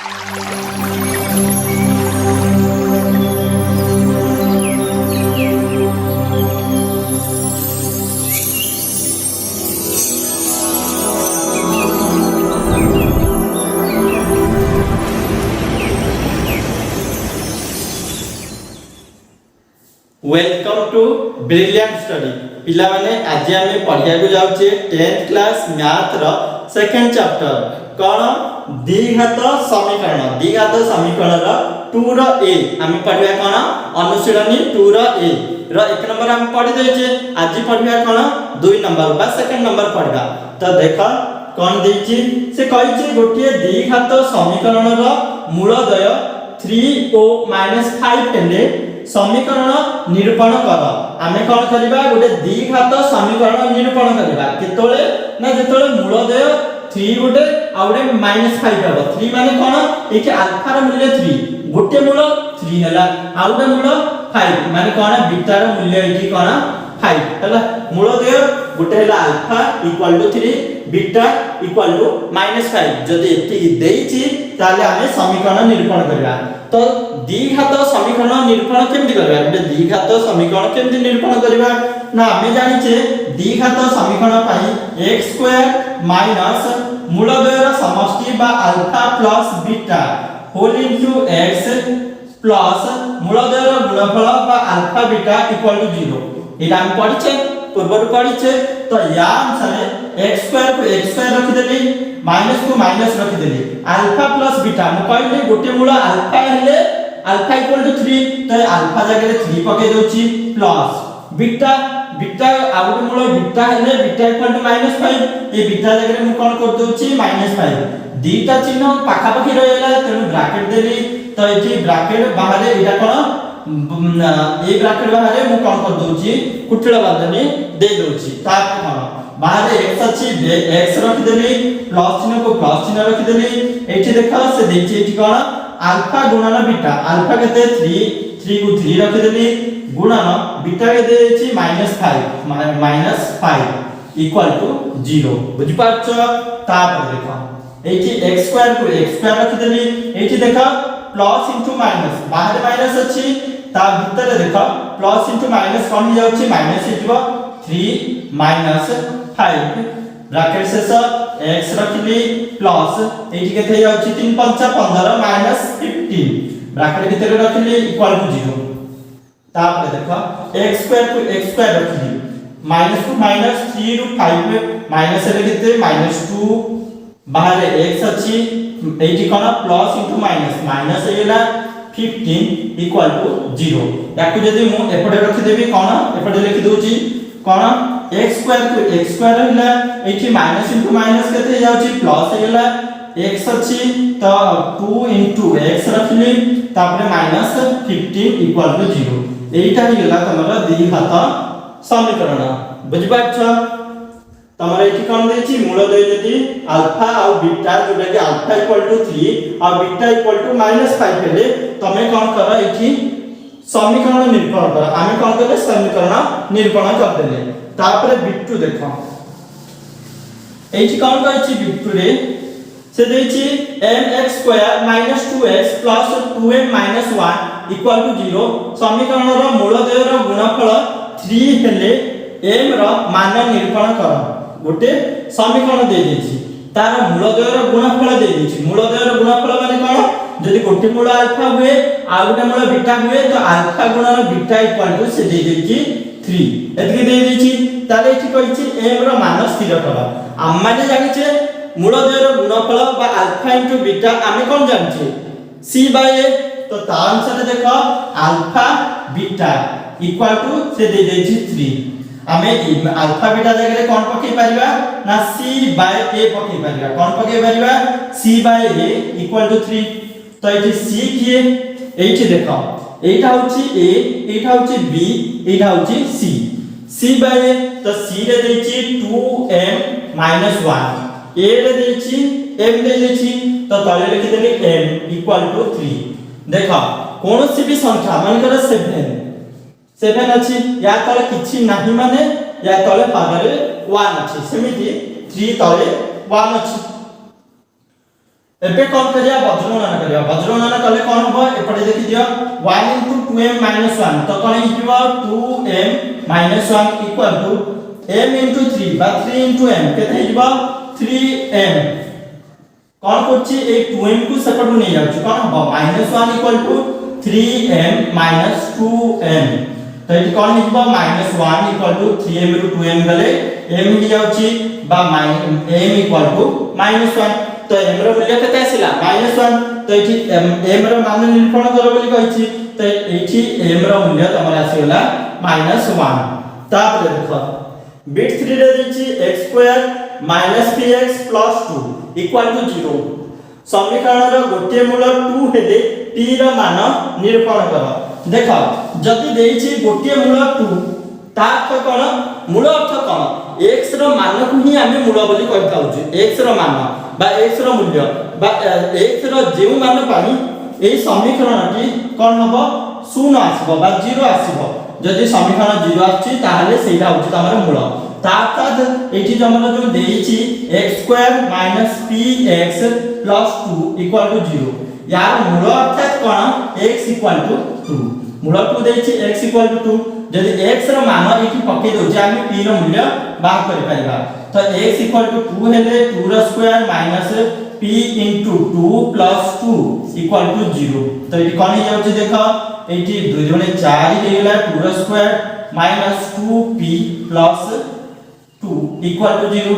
Welcome to brilliant study पिला माने आज आमे पढ़िया को जाउचे 10th क्लास मैथ रो सेकंड चैप्टर कोन द्विघात समीकरण रो 2 रो ए आमे पढ़िया कोन अनुशीलनी 2 रो ए रो 1 नंबर आमे पढ़ि देचे आज पढ़िया कोन 2 नंबर बा सेकंड नंबर पढ़बा तो देखो कोन देची से कहिचे गोटिए द्विघात समीकरण रो मूलदय 3o - 5 हेले समीकरण निरूपण कर आमे कोन करबा गोटे द्विघात समीकरण निरूपण करबा केतोले ना जेतोले मूलदय 3 गोटे आ गोटे -5 हबो 3 माने कोन एके अल्फा रो मूल्य 3 गोटे मूल 3 हला आ गोटे मूल 5 माने कोन बीटा रो मूल्य एकी कोन 5 हला मूलदय गोटे हला alpha equal to 3 beta equal to -5 जदि एती देइची ताले आमे समीकरण निरूपण करबा तो द्विघात समीकरण निरूपण केमति करबा गोटे द्विघात समीकरण केमति निरूपण करबा ना हमें जानिचे द्विघात समीकरण पाई x² माइनस मूलद्वय रो समष्टि बा alpha plus beta whole into x plus मूलद्वय रो गुणफल बा अल्फा बीटा इक्वल टू 0 एटा हम पढिचे पूर्व पढिचे तो या अनुसार x² को x² रखि देली माइनस को माइनस रखि देली अल्फा प्लस बीटा म कहले गोटे मूल अल्फा हेले अल्फा इक्वल टू 3 तो अल्फा जगह रे 3 पके दोची प्लस बीटा बीटा आउट मूल बीटा हेले बीटा इक्वल टू -5 ए बीटा जगह रे म कोन कर दोची -5 दीटा चिन्ह पाखा पाखी रहला तेनु ब्रैकेट देली तो एठी ब्रैकेट बाहर एटा कोन ए ब्रैकेट बाहर मु कोन कर दोची कुटला बांधनी दे दोची ता कोन बाहर x अछि x रख देली प्लस चिन्ह को प्लस चिन्ह रख देली एठी देखा से देची एठी कोन अल्फा गुणन बीटा अल्फा केते 3 को 3 रख देली गुणन बीटा के देची -5 इक्वल टू 0 बुझि पाछो ता पर देखो एठी x² को x² रख देली एठी देखो प्लस इनटू माइनस बाहर माइनस अछि ता भीतर देखो प्लस इनटू माइनस कोन हो जाउची माइनस हिजबो 3 - 5 ब्रैकेट शेष x रखली प्लस एठी केथे जाउची 3 5 15 -15 ब्रैकेट भीतर रखली इक्वल टू 0 ता पर देखो x² को x² रखली माइनस को माइनस 3 रु 5 माइनस रे केते -2 बाहर x अछि एठी कोन प्लस इनटू माइनस हेला 15 इक्वल टू 0 याकु जदी मु एपडे रखि देबी कोन एपडे लिखि दोची कोन x² को x² हेला एठी माइनस इनटू माइनस केते जाउची प्लस हेला x अछि तो 2 इनटू x रखली तापरे -15 इक्वल टू 0 एटा ही गेला तमरा द्विघात समीकरण बुझि पाछो तमरा एठी कोन देछि मूलद्वय जदी अल्फा और बीटा जोटा कि अल्फा इक्वल टू 3 और बीटा इक्वल टू -5 हेले तमे कोन कर एठी समीकरण निरूपण कर आमे कोन करले समीकरण निरूपण कर देले तापरे बिट्टू देखो एठी कोन कहछि बिट्टू रे से देछि mx² - 2x + 2m - 1 equal to 0 समीकरण रो मूलद्वय रो गुणफल 3 हेले m रो मान निरूपण कर गोटे समीकरण दे देछि तार मूलद्वय रो गुणफल दे देछि मूलद्वय रो गुणफल माने कोन जदी गोटे मूल अल्फा हुए आ गोटे मूल बीटा हुए तो अल्फा गुणन बीटा इक्वल टू से दे देछि 3 एतकी दे देछि ताले एठी कहिछि m रो मान स्थिर कर हम माने जानिछे मूलद्वय रो गुणफल बा अल्फा इनटू बीटा आमे कोन जानिछे c/a तो ता अनुसार देखो अल्फा बीटा इक्वल टू से दे देछि 3 आमे अल्फा बीटा जगह रे कोन पके परिबा ना c/a पके परिबा कोन पके परिबा c/a इक्वल टू 3 तो एठी c किए एठी देखो एटा होची a एटा होची b एटा होची c c/a तो c रे देछि 2m - 1 a रे देछि m दे देछि तो तले लिखि देली m इक्वल टू 3 देखो कोनोसी भी संख्या मान कर 7 अछि या तले किछि नाही माने या तले पागरे 1 अछि सेमिति 3 तले 1 अछि एबे कौन करिया वज्रगणन करिया वज्रगणन कले कौन हो एपटे देखि दियो 1 2m 1 तो कौन हिजो 2m 1 इक्वल टू m 3 बा 3 m केते हिजो 3m कौन करछि ए 2m को सेपट नै जाउछि कौन हो -1 इक्वल टू 3m 2m तो ये कौन हिजो -1 इक्वल टू 3m 2m गले m ही जाउछि बा m इक्वल टू -1 तो m रो मूल्य केते आसिला -1 तो एठी m रो मान निरूपण करो बोली कहिछि तो एठी m रो मूल्य तमरा आसिला -1 तापर देखो बिट 3 रे दिछि x² - px + 2 = 0 समीकरण रो गोटे मूल 2 हेले p रो मान निरूपण करो देखो जदी देछि गोटे मूल 2 ता अर्थ कोन मूल अर्थ कोन x रो मान को ही आमे मूल बोली कहताउ x रो मान बा x रो मूल्य बा x रो जेउ मान पानी एई समीकरणटी कोन हबो 0 आसीबो बा 0 आसीबो जदी समीकरण 0 आछि ताहाले सेटा होछि तमर मूल ताकत एठी जमरा जो देइछि x² - px + 2 = 0 यार मूल अर्थात कोन x = 2 मूल 2 देइछि x = 2 जदी x रो मान एठी पके दोछि आमे p रो मूल्य बाहर करि परिबा तो x = 2 हेले 2 रो स्क्वायर माइनस p * 2 + 2 = 0 तो एठी कोन हे जाउछि देखो एठी 2 गुणे 4 हे गेला 2 रो स्क्वायर माइनस 2p + 2 = 0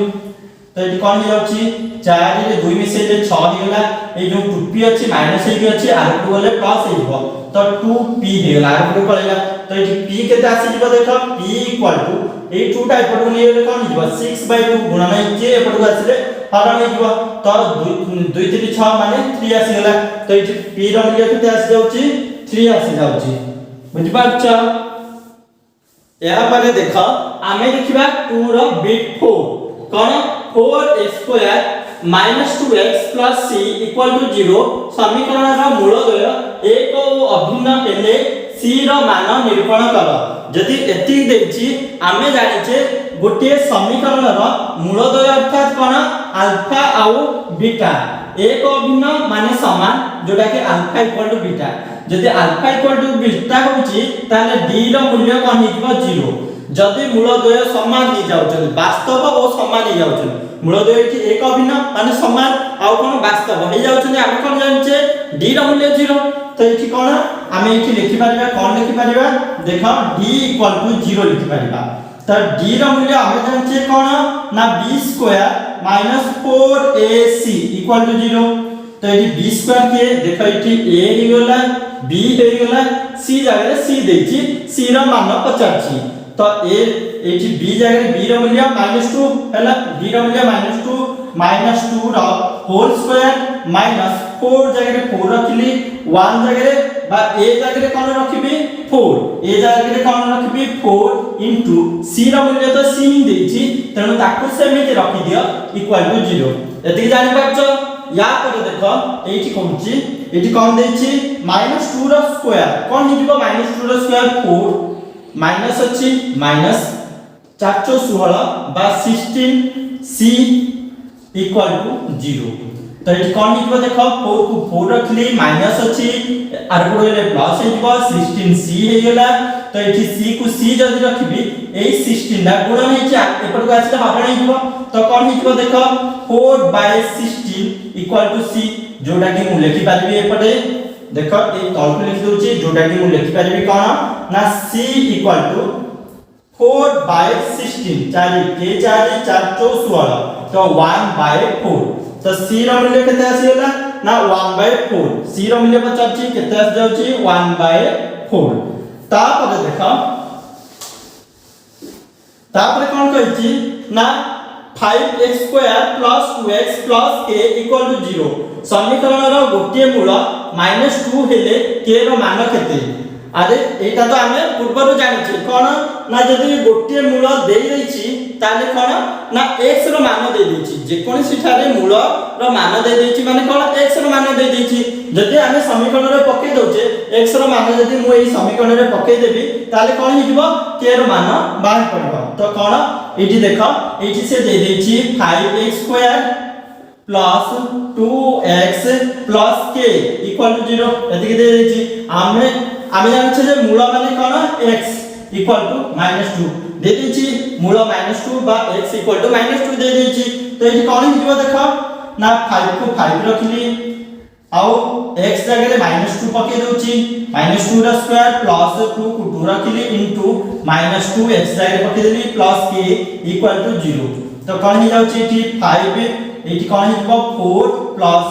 तो एठी कोन हे जाउछि 4 रे 2 मिसेले 6 हे गेला ए जो 2p अछि माइनस हे अछि आर टू गले प्लस हेबो तो 2p हे गेला आर टू पळेला तो एठी p केते आसी जिवो देखो p = ए 2 टा एपटु नै गेले कोन हिजो 6/2 गुणन जे एपटु आसीले हरण हे जिवो तो 2 3 6 माने 3 आसी गेला तो एठी p रो मूल्य केते आसी जाउछि 3 आसी जाउछि बुझि पाछो या परे देखो आमे देखिबा 2 रो बिट 4 कोन 4x² - 2x + c = 0 समीकरण रो मूलद्वय एक ओ अभिन्न हेले c रो मान निरूपण कर जदि एति देछि आमे जानिछे गोटे समीकरण रो मूलद्वय अर्थात कोन अल्फा आउ बीटा एक अभिन्न माने समान जोटा कि अल्फा = बीटा जदि अल्फा = बीटा होछि ताले d रो मूल्य कोन हिजबो 0 जदि मूलद्वय समान ही जाउछन वास्तव और समान ही जाउछन मूलद्वय कि एक अभिन्न माने समान आ कोन वास्तव हे जाउछन आमे कोन जानिछे d रो मूल्य 0 तो एठी कोन आमे एठी लिखि परिबा कोन लिखि परिबा देखो d = 0 लिखि परिबा तो d रो मूल्य आमे जानिछे कोन ना b² - 4ac = 0 तो एठी b² के देखो एठी a हे गेला b हे गेला c जगह c देछि c रो मान पचाछि तो ए एठी b जगह b रो मूल्य -2 हैला b रो मूल्य -2 -2 रो होल स्क्वायर माइनस 4 जगह 4 रखिली 1 जगह बा a जगह कोन रखिबी 4 a जगह कोन रखिबी 4 इनटू c रो मूल्य तो c ही देछि तेनु ताकू सेमिति रखि दियो = 0 एति जानि पाछो या पर देखो एठी कहूची एठी कोन देछि -2 रो स्क्वायर कोन हिजबो -2 रो स्क्वायर 4 माइनस अछि माइनस 416 बा 16c = 0 तो एठी कोन हिजबो देखो 4 को 4 रखली माइनस अछि आर गुडले प्लस हिजबो 16c हे गेला तो एठी c को c जदी रखबी ए 16 ना गुणन हे छै एपटको आसी हरण हिजबो तो कोन हिजबो देखो 4/16 = c जोडा कि मु लिखि पारिबी एपटे देखो ए तलको लिखि दोछि जोडा कि मु लिखि पारिबी कोन ना c = 4/16 4 के 4 4 16 तो 1/4 तो c रो मूल्य केते आसी गेला ना 1/4 c रो मूल्य पचाछि केते आसी जाउछि 1/4 तापर देखो तापर कोन कहछि ना 5x² + 2x + k = 0 समीकरण रो गोटे मूल -2 हेले k रो मान केते अरे एटा तो आमे पूर्वरु जानिछि कोन ना जदी गोटे मूल देई दैछि ताले कोन ना x रो मान देई दैछि जे कोन सिठारे मूल रो मान देई दैछि माने कोन x रो मान देई दैछि जदी आमे समीकरण रे पके दोचे x रो मान जदी मु एई समीकरण रे पके देबी ताले कोन हिजबो k रो मान बाहर पड़बो तो कोन एठी देखो एठी से देई दैछि 5x² plus 2x plus k equal to 0 एतिक दे देछि आमे जानि छै जे मूल माने कोन x इक्वल टू -2 दे देछि मूल -2 बा x इक्वल टू -2 दे देछि तो एठी कोन हिजो देखो ना 5 को 5 रखली आउ x जगह -2 पके दोछि -2 रा स्क्वायर प्लस 2 को 2 रखली इनटू -2x जगह पके देली प्लस k इक्वल टू 0 तो कोन हि जाउछि एठी 5 एठी कोन हिजो 4 प्लस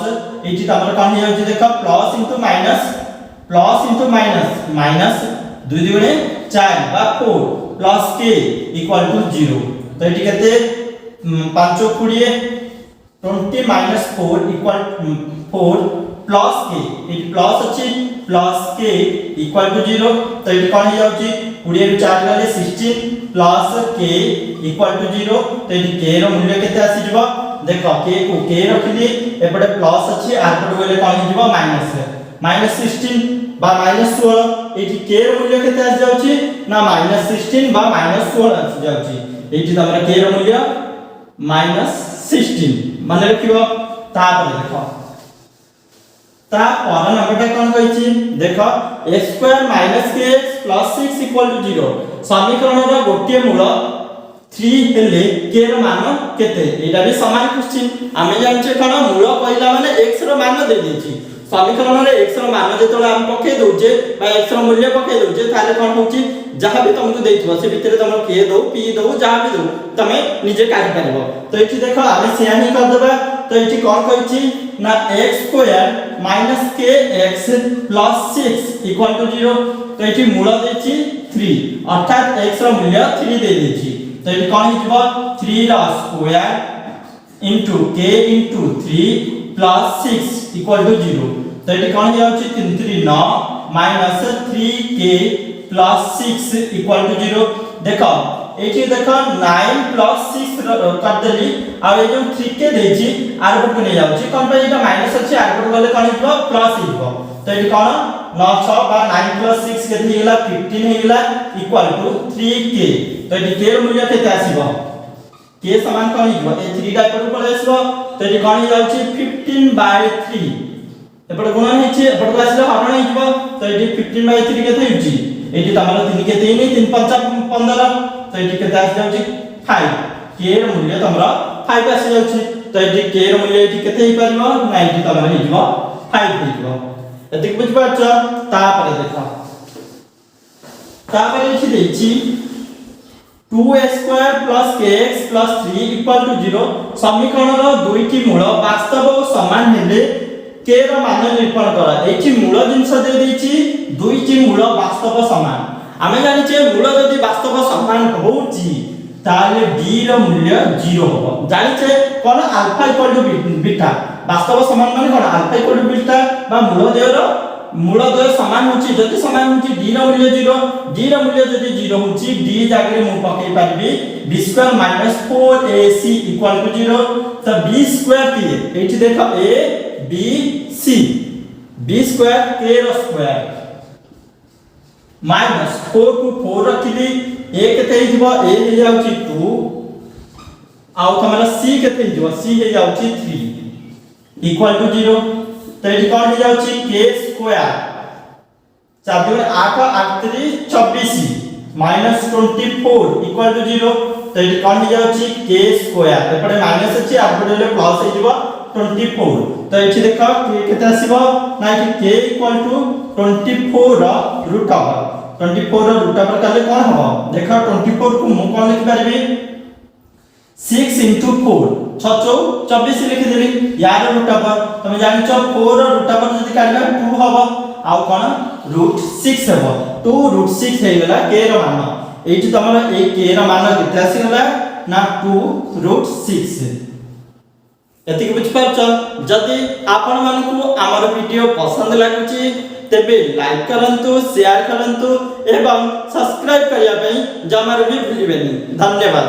एठी तमर कोन हि जाउछि देखो प्लस इनटू माइनस 2 दुगुणे 4 बा 4 प्लस k इक्वल टू 0 तो एठी केते 5 20 20 माइनस 4 इक्वल 4 प्लस k एठी प्लस अछि प्लस k इक्वल टू 0 तो एठी कोन हि जाउछि 20 रु 4 गले 16 प्लस k इक्वल टू 0 तो एठी k रो मूल्य केते आसी जिवो देखो k को k रखली एपटे प्लस अछि आरपट गले कोन हि जिवो -16 बा -16 एठी k रो मूल्य केते आसी जाउछि ना -16 बा -16 आसी जाउछि एठी तमरा k रो मूल्य -16 माने रखिबो तापर देखो ता पर नंबरटा कोन कहिछि देखो x² - kx + 6 = 0 समीकरण रो गोटे मूल 3 हेले k रो मान केते एटा भी समान क्वेश्चन आमे जानछे कोन मूल पहिला माने x रो मान दे देछि समीकरण रे x रो मान जेतोला हम पके दोजे बा x रो मूल्य पके दोजे ताले कोन होछि जहां भी तुमको देइथबो से भीतर तुम k दो p दो जहां भी दो तमे निजे काढि परबो तो एठी देखो आमे सेया ही कर देबा तो एठी कोन कहिछि ना x² - kx + 6 = 0 तो एठी मूल देछि 3 अर्थात x रो मूल्य 3 दे देछि तो एठी कोन हिजबो 3 रो स्क्वायर * k * 3 + 6 = 0 तो एठी कोन जाउछि 3 3 9 - 3k + 6 = 0 देखो एठी देखो 9 + 6 कर देली आ ए जो 3k देछि आरपट को नै जाउछि कोन पे एटा माइनस अछि आरपट गले कोन हिजबो प्लस हिजबो तो एठी कोन 9 6 बा 9 + 6 केते हिला 15 हिला = 3k तो एठी k रो मूल्य केते आसीबो k समान कोन हिजबो ए 3 टा एपट को आसीबो तो एठी कोन हि जाउछि 15/3 एपट गुणन हिछि एपट को आसीलो हरण हिजबो तो एठी 15/3 केते हिछि एठी तमरा 3 के 3 3 5 15 तो एठी केते आसी जाउछि 5 k रो मूल्य तमरा 5 आसी जाउछि तो एठी k रो मूल्य एठी केते हि परबो ना एठी तमरा हिजबो 5 हिजबो एतिक बुझ पाछो तापर देखो तापर एठी देछि 2x² + kx + 3 = 0 समीकरण रो दुईटी मूल वास्तव और समान हेले k रो मान निरूपण करा एठी मूल जिंस दे देछि दुईटी मूल वास्तव समान आमे जानि छे मूल यदि वास्तव समान होउची ताले d रो मूल्य 0 होबो जानि छे कोन अल्फा = बीटा वास्तव समान माने कोन अल्फा = बीटा बा मूल द्वय समान होची जति समान होची d रो मूल्य 0 d रो मूल्य जति 0 होची d जागरे मु पके पारबी b² - 4ac = 0 तो b² की एठी देखो a b c b² k row square -4 को 4 रखिली a केते हिजबो a हे जाउची 2 आउ तमरा c केते हिजबो c हे जाउची 3 = 0 तो एठी कोन हे जाउची k² 4 * 8 8 3 26 -24 = 0 तो एठी कोन हे जाउची k² एपटे माइनस अछि आरपटे प्लस हे जिवो 24 तो एठी देखो k केते आसीबो ना एठी k = 24 रो रूट ओवर 24 रो रूट ओवर करले कोन हबो देखो 24 को मु कोन लिखि परबी 6 * 4 6 24 लिखि देली यार रूट ओवर तुम जानि छ 4 रो रूट ओवर जदी काढबा 2 हबो आउ कोन √6 हबो 2√6 हे गेला k रो मान एठी तमरा ए k रो मान केते आसी गेला ना 2√6 एतिक बुझ पाछ जदी आपण मानकु हमर वीडियो पसंद लागुची तेबे लाइक करंतु शेयर करंतु एवं सब्सक्राइब करिया पई जमार भी भूलिबेनी धन्यवाद।